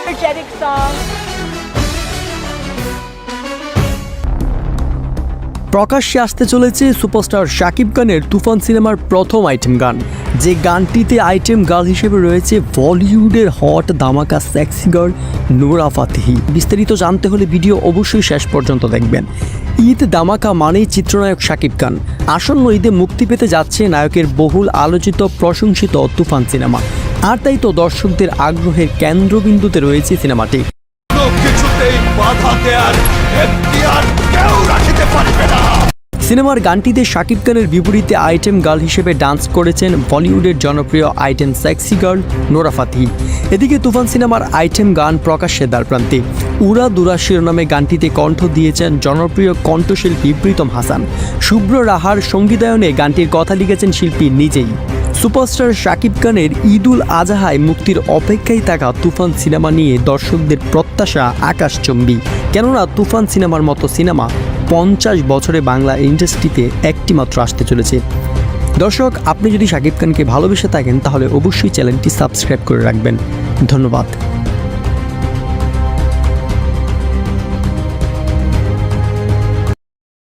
energetic song. প্রকাশ্যে আসতে চলেছে সুপারস্টার শাকিব খানের তুফান সিনেমার প্রথম আইটেম গান, যে গানটিতে আইটেম গার্ল হিসেবে রয়েছে বলিউডের হট ধামাকা সেক্সি গার্ল নোরা ফাতেহি। বিস্তারিত জানতে হলে ভিডিও অবশ্যই শেষ পর্যন্ত দেখবেন। ঈদ ধামাকা মানেই চিত্রনায়ক শাকিব খান। আসন্ন ঈদে মুক্তি পেতে যাচ্ছে নায়কের বহুল আলোচিত প্রশংসিত তুফান সিনেমা, আর তাই তো দর্শকদের আগ্রহের কেন্দ্রবিন্দুতে রয়েছে সিনেমাটি। সিনেমার গানটিতে শাকিব খানের বিপরীতে আইটেম গার্ল হিসেবে ডান্স করেছেন বলিউডের জনপ্রিয় item sexy girl Nora Fatehi. এদিকে তুফান সিনেমার আইটেম গান প্রকাশ্যে দ্বারপ্রান্তে। উড়া দুরা শিরোনামে গানটিতে কণ্ঠ দিয়েছেন জনপ্রিয় কণ্ঠশিল্পী প্রীতম হাসান। শুভ্র রাহার সঙ্গীতায়নে গানটির কথা লিখেছেন শিল্পী নিজেই। সুপারস্টার শাকিব খানের ঈদুল আজহায় মুক্তির অপেক্ষায় থাকা তুফান সিনেমা নিয়ে দর্শকদের প্রত্যাশা আকাশচুম্বী। কেননা তুফান সিনেমার মতো সিনেমা 50 বছরে বাংলা ইন্ডাস্ট্রিতে একটি মাত্র আসতে চলেছে। দর্শক, আপনি যদি শাকিব খানকে ভালোবেসে থাকেন তাহলে অবশ্যই চ্যানেলটি সাবস্ক্রাইব করে রাখবেন। ধন্যবাদ।